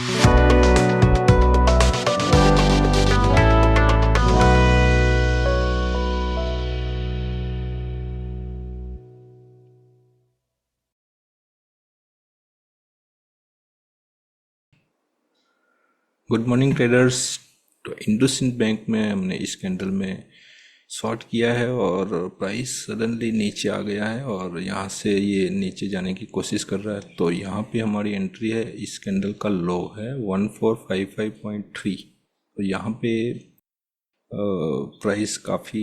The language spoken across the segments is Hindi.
Good morning traders. तो इंडसइंड बैंक में हमने इस कैंडल में शॉर्ट किया है और प्राइस सडनली नीचे आ गया है और यहाँ से ये नीचे जाने की कोशिश कर रहा है। तो यहाँ पे हमारी एंट्री है, इस कैंडल का लो है 1455.3। तो यहाँ पे प्राइस काफ़ी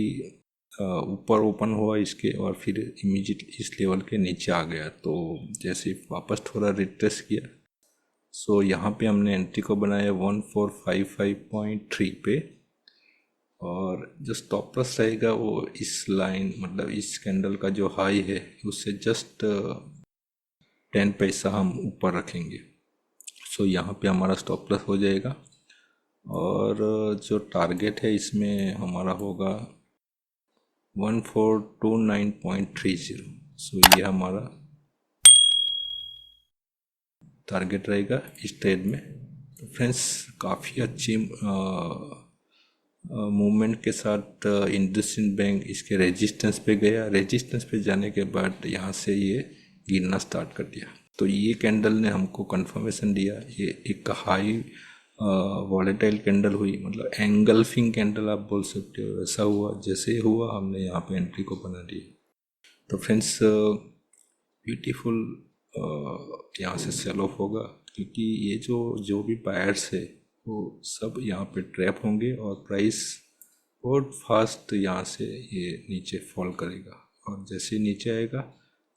ऊपर ओपन हुआ इसके और फिर इमीजिएट इस लेवल के नीचे आ गया। तो जैसे वापस थोड़ा रिट्रेस किया, सो यहाँ पे हमने एंट्री को बनाया 1455.3 पे और जो स्टॉप लॉस रहेगा वो इस लाइन मतलब इस कैंडल का जो हाई है उससे जस्ट 10 पैसा हम ऊपर रखेंगे। सो यहाँ पे हमारा स्टॉप लॉस हो जाएगा और जो टारगेट है इसमें हमारा होगा 1429.30। सो ये हमारा टारगेट रहेगा इस ट्रेड में। तो फ्रेंड्स काफ़ी अच्छी मूवमेंट के साथ इंडसइंड बैंक इसके रेजिस्टेंस पे गया। रेजिस्टेंस पे जाने के बाद यहाँ से ये गिरना स्टार्ट कर दिया। तो ये कैंडल ने हमको कंफर्मेशन दिया, ये एक हाई वॉलेटाइल कैंडल हुई, मतलब एंगल्फिंग कैंडल आप बोल सकते हो। ऐसा हुआ, जैसे ही हुआ हमने यहाँ पे एंट्री को बना दिया। तो फ्रेंड्स ब्यूटीफुल यहाँ से सेल ऑफ होगा क्योंकि ये जो भी बायर्स है वो सब यहाँ पे ट्रैप होंगे और प्राइस बहुत फास्ट यहाँ से ये नीचे फॉल करेगा और जैसे नीचे आएगा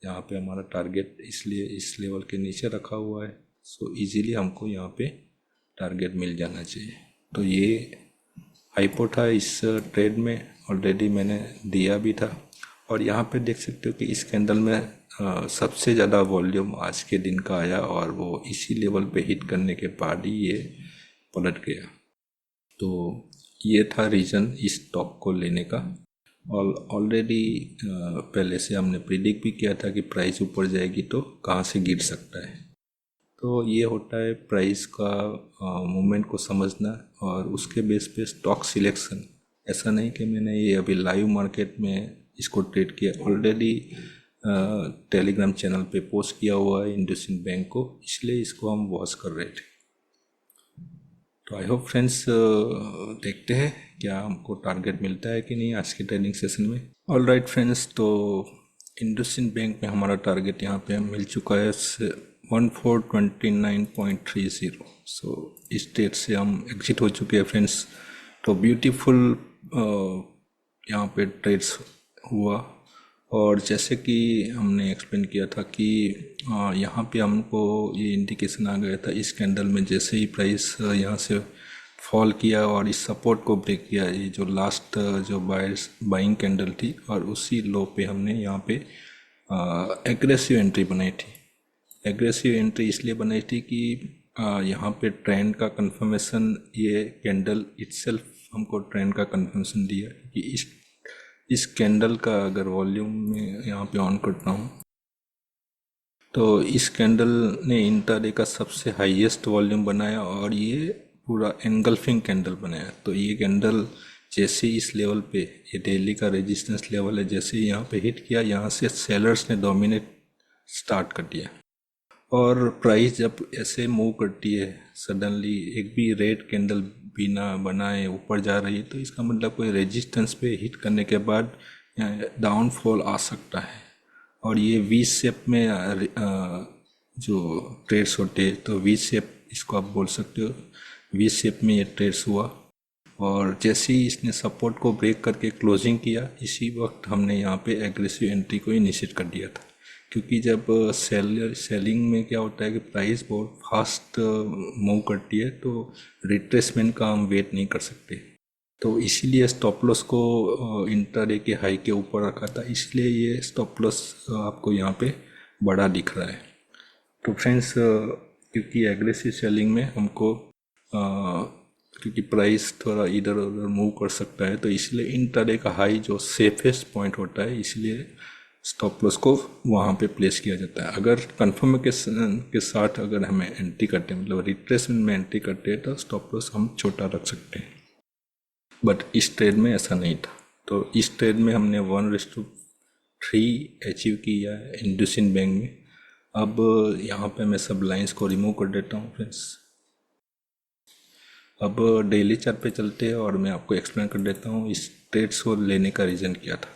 यहाँ पे हमारा टारगेट इसलिए इस लेवल के नीचे रखा हुआ है। सो इजीली हमको यहाँ पे टारगेट मिल जाना चाहिए। तो ये हाइपो था इस ट्रेड में, ऑलरेडी मैंने दिया भी था और यहाँ पे देख सकते हो कि इस कैंडल में सबसे ज़्यादा वॉल्यूम आज के दिन का आया और वो इसी लेवल पे हिट करने के बाद ही ये पलट गया। तो ये था रीज़न इस स्टॉक को लेने का। और ऑलरेडी पहले से हमने प्रिडिक्ट भी किया था कि प्राइस ऊपर जाएगी तो कहाँ से गिर सकता है। तो ये होता है प्राइस का मूवमेंट को समझना और उसके बेस पे स्टॉक सिलेक्शन। ऐसा नहीं कि मैंने ये अभी लाइव मार्केट में इसको ट्रेड किया, ऑलरेडी टेलीग्राम चैनल पे पोस्ट किया हुआ है इंडसइंड बैंक को, इसलिए इसको हम वॉच कर रहे थे। तो आई होप फ्रेंड्स देखते हैं क्या हमको टारगेट मिलता है कि नहीं आज के ट्रेडिंग सेशन में। ऑल राइट फ्रेंड्स, तो इंडसइंड बैंक में हमारा टारगेट यहाँ पे मिल चुका है 1429.30। सो इस डेट से हम एग्जिट हो चुके हैं फ्रेंड्स। तो ब्यूटीफुल यहाँ पे ट्रेड्स हुआ और जैसे कि हमने एक्सप्लेन किया था कि यहाँ पे हमको ये इंडिकेशन आ गया था इस कैंडल में, जैसे ही प्राइस यहाँ से फॉल किया और इस सपोर्ट को ब्रेक किया, ये जो लास्ट जो बाइंग कैंडल थी और उसी लो पे हमने यहाँ पे एग्रेसिव एंट्री बनाई थी। एग्रेसिव एंट्री इसलिए बनाई थी कि यहाँ पे ट्रेंड का कंफर्मेशन, ये कैंडल इटसेल्फ हमको ट्रेंड का कंफर्मेशन दिया कि इस कैंडल का अगर वॉल्यूम में यहाँ पे ऑन करता हूँ तो इस कैंडल ने इंट्राडे का सबसे हाईएस्ट वॉल्यूम बनाया और ये पूरा एंगल्फिंग कैंडल बनाया। तो ये कैंडल जैसे इस लेवल पे, ये डेली का रेजिस्टेंस लेवल है, जैसे यहाँ पे हिट किया यहाँ से सेलर्स ने डोमिनेट स्टार्ट कर दिया और प्राइस जब ऐसे मूव करती है सडनली, एक भी रेड कैंडल बिना बनाए ऊपर जा रही है तो इसका मतलब कोई रेजिस्टेंस पे हिट करने के बाद डाउनफॉल आ सकता है। और ये वी शेप में जो ट्रेड्स होते हैं तो वी शेप इसको आप बोल सकते हो, वी शेप में ये ट्रेड्स हुआ और जैसे ही इसने सपोर्ट को ब्रेक करके क्लोजिंग किया इसी वक्त हमने यहाँ पे एग्रेसिव एंट्री को इनिशिएट कर दिया था। क्योंकि जब सेलिंग में क्या होता है कि प्राइस बहुत फास्ट मूव करती है तो रिट्रेसमेंट का हम वेट नहीं कर सकते। तो इसीलिए स्टॉप लॉस को इंट्राडे के हाई के ऊपर रखा था, इसलिए ये स्टॉप लॉस आपको यहाँ पे बड़ा दिख रहा है। तो फ्रेंड्स क्योंकि एग्रेसिव सेलिंग में हमको क्योंकि प्राइस थोड़ा इधर उधर मूव कर सकता है तो इसलिए इंट्राडे का हाई जो सेफेस्ट पॉइंट होता है, इसलिए स्टॉप लॉस को वहाँ पे प्लेस किया जाता है। अगर कन्फर्मेशन के साथ अगर हमें एंट्री करते हैं, मतलब रिट्रेसमेंट में एंट्री करते हैं, तो स्टॉप लॉस हम छोटा रख सकते हैं। बट इस ट्रेड में ऐसा नहीं था। तो इस ट्रेड में हमने 1:3 अचीव किया है इंडसइंड बैंक में। अब यहाँ पे मैं सब लाइंस को रिमूव कर देता हूँ फ्रेंड्स। अब डेली चार्ट पे चलते हैं और मैं आपको एक्सप्लेन कर देता हूँ इस ट्रेड्स को लेने का रीज़न क्या था।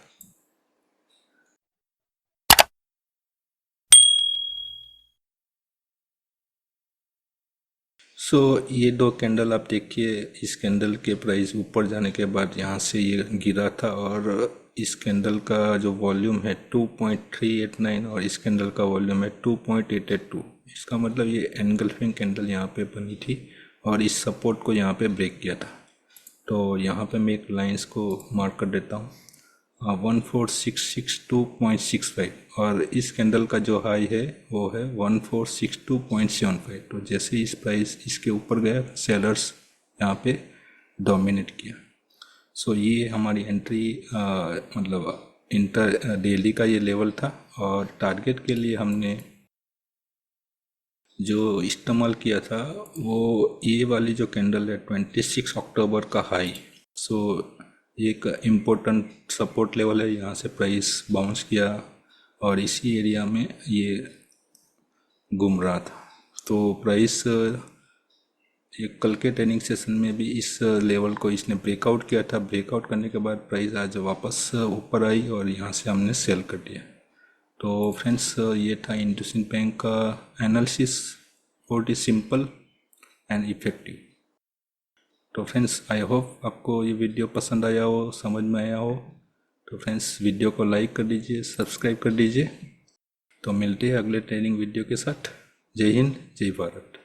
ये दो कैंडल आप देखिए, इस कैंडल के प्राइस ऊपर जाने के बाद यहाँ से ये गिरा था, और इस कैंडल का जो वॉल्यूम है 2.389 और इस कैंडल का वॉल्यूम है 2.882। इसका मतलब ये एनगल्फिंग कैंडल यहाँ पे बनी थी और इस सपोर्ट को यहाँ पे ब्रेक किया था। तो यहाँ पे मैं एक लाइंस को मार्क कर देता हूँ 1466.65, और इस कैंडल का जो हाई है वो है 1462.75। तो जैसे इस प्राइस इसके ऊपर गया, सेलर्स यहाँ पे डोमिनेट किया। ये हमारी एंट्री मतलब इंटर डेली का ये लेवल था, और टारगेट के लिए हमने जो इस्तेमाल किया था वो ये वाली जो कैंडल है 26 अक्टूबर का हाई। एक इम्पोर्टेंट सपोर्ट लेवल है, यहाँ से प्राइस बाउंस किया और इसी एरिया में ये घूम रहा था। तो प्राइस एक कल के ट्रेनिंग सेशन में भी इस लेवल को इसने ब्रेकआउट किया था। ब्रेकआउट करने के बाद प्राइस आज वापस ऊपर आई और यहाँ से हमने सेल कर दिया। तो फ्रेंड्स, ये था इंडसइंड बैंक का एनालिसिस, बहुत ही सिंपल एंड इफेक्टिव। तो फ्रेंड्स, आई होप आपको ये वीडियो पसंद आया हो, समझ में आया हो। तो फ्रेंड्स, वीडियो को लाइक कर दीजिए, सब्सक्राइब कर दीजिए। तो मिलते हैं अगले ट्रेनिंग वीडियो के साथ। जय हिंद, जय भारत।